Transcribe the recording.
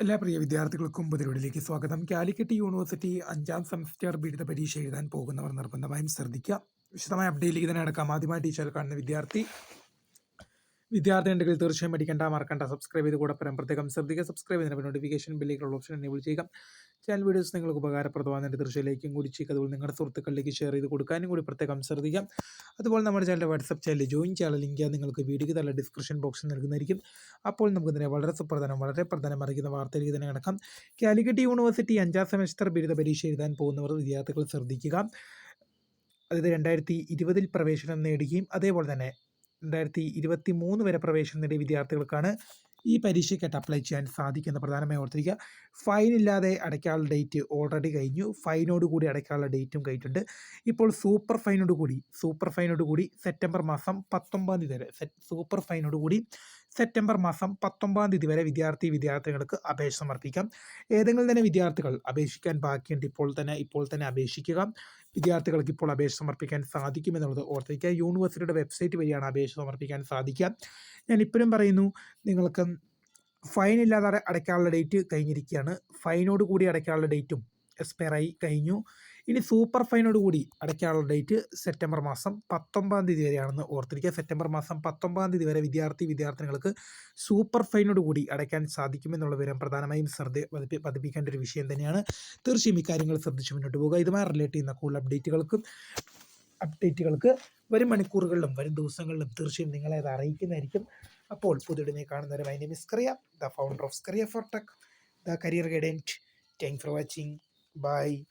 എല്ലാ പ്രിയ വിദ്യാർത്ഥികൾക്കും പുതിയൊരുവിലേക്ക് സ്വാഗതം. കാലിക്കറ്റ് യൂണിവേഴ്സിറ്റി 5ാം സെമസ്റ്റർ ബിരുദ പരീക്ഷ എഴുതാൻ പോകുന്നവർ നിർബന്ധമായും ശ്രദ്ധിക്കുക. വിശദമായ അപ്ഡേറ്റിലേക്ക് തന്നെ അടക്കാം. ആദ്യമായി ടീച്ചർ കാണുന്ന വിദ്യാർത്ഥി ഉണ്ടെങ്കിൽ തീർച്ചയായും പഠിക്കേണ്ട, മറക്കണ്ട, സബ്സ്ക്രൈബ് ചെയ്ത് കൂടെ പ്രത്യേകം ശ്രദ്ധിക്കുക. സബ്സ്ക്രൈബ് ചെയ്യുന്ന നോട്ടിഫിക്കേഷൻ ബില്ലേക്കുള്ള ഓപ്ഷൻ എനേബിൾ ചെയ്യുക. ചാനൽ വീഡിയോസ് നിങ്ങൾക്ക് ഉപകാരപ്രദമാകുന്നതിൻ്റെ തീർച്ചയായും കൂടി ചെയ്യുക. അതുപോലെ നിങ്ങളുടെ സുഹൃത്തുക്കളിലേക്ക് ഷെയർ ചെയ്ത് കൊടുക്കാനും കൂടി പ്രത്യേകം ശ്രദ്ധിക്കാം. അതുപോലെ നമ്മുടെ ചാനലിൻ്റെ വാട്സപ്പ് ചാനലിൽ ജോയിൻ ചെയ്യാനുള്ള ലിങ്ക് നിങ്ങൾക്ക് വീഡിയോയ്ക്ക് തള്ള ഡിസ്ക്രിപ്ഷൻ ബോക്സിൽ നൽകുന്നതായിരിക്കും. അപ്പോൾ നമുക്ക് ഇതിനെ വളരെ പ്രധാനം അറിയിക്കുന്ന വാർത്തയിലേക്ക് തന്നെ കിടക്കാം. കാലിക്കറ്റ് യൂണിവേഴ്സിറ്റി 5ാം സെമസ്റ്റർ ബിരുദ പരീക്ഷ എഴുതാൻ പോകുന്നവർ വിദ്യാർത്ഥികൾ ശ്രദ്ധിക്കുക. അതായത് 2020 പ്രവേശനം നേടുകയും അതേപോലെ തന്നെ 2023 വരെ പ്രവേശനം നേടിയ വിദ്യാർത്ഥികൾക്കാണ് ഈ പരീക്ഷയ്ക്കായിട്ട് അപ്ലൈ ചെയ്യാൻ സാധിക്കുന്ന പ്രധാനമായി ഓർത്തിരിക്കുക. ഫൈൻ ഇല്ലാതെ അടയ്ക്കാനുള്ള ഡേറ്റ് ഓൾറെഡി കഴിഞ്ഞു. ഫൈനോട് കൂടി അടയ്ക്കാനുള്ള ഡേറ്റും കഴിഞ്ഞിട്ടുണ്ട്. ഇപ്പോൾ സൂപ്പർ ഫൈനോട് കൂടി സെപ്റ്റംബർ മാസം 19 വരെ സെപ്റ്റംബർ മാസം 19 വരെ വിദ്യാർത്ഥികൾക്ക് അപേക്ഷ സമർപ്പിക്കാം. ഏതെങ്കിലും തന്നെ വിദ്യാർത്ഥികൾ അപേക്ഷിക്കാൻ ബാക്കിയുണ്ട്, ഇപ്പോൾ തന്നെ അപേക്ഷിക്കുക. വിദ്യാർത്ഥികൾക്ക് ഇപ്പോൾ അപേക്ഷ സമർപ്പിക്കാൻ സാധിക്കുമെന്നുള്ളത് ഓർത്തിരിക്കുക. യൂണിവേഴ്സിറ്റിയുടെ വെബ്സൈറ്റ് വഴിയാണ് അപേക്ഷ സമർപ്പിക്കാൻ സാധിക്കുക. ഞാൻ ഇപ്പോഴും പറയുന്നു, നിങ്ങൾക്ക് ഫൈൻ ഇല്ലാതെ അടയ്ക്കാനുള്ള ഡേറ്റ് കഴിഞ്ഞിരിക്കുകയാണ്. ഫൈനോട് കൂടി അടയ്ക്കാനുള്ള ഡേറ്റും എക്സ്പയറായി കഴിഞ്ഞു. ഇനി സൂപ്പർ ഫൈനോട് കൂടി അടയ്ക്കാനുള്ള ഡേറ്റ് സെപ്റ്റംബർ മാസം 19 വരെയാണെന്ന് ഓർത്തിരിക്കുക. സെപ്റ്റംബർ മാസം 19 വരെ വിദ്യാർത്ഥികൾക്ക് സൂപ്പർ ഫൈനോട് കൂടി അടയ്ക്കാൻ സാധിക്കുമെന്നുള്ള വിവരം പ്രധാനമായും പതിപ്പിക്കേണ്ട ഒരു വിഷയം തന്നെയാണ്. തീർച്ചയായും ഇക്കാര്യങ്ങൾ ശ്രദ്ധിച്ച് മുന്നോട്ട് പോകുക. ഇതുമായി റിലേറ്റ് ചെയ്യുന്ന കൂടുതൽ അപ്ഡേറ്റുകൾക്ക് വരും മണിക്കൂറുകളിലും വരും ദിവസങ്ങളിലും തീർച്ചയായും നിങ്ങളെ അത് അറിയിക്കുന്നതായിരിക്കും. അപ്പോൾ പുതിയതിനെ കാണുന്നവരെ my name is Kariya, the founder of Career4Tech, the career guidance. Thank for watching. By.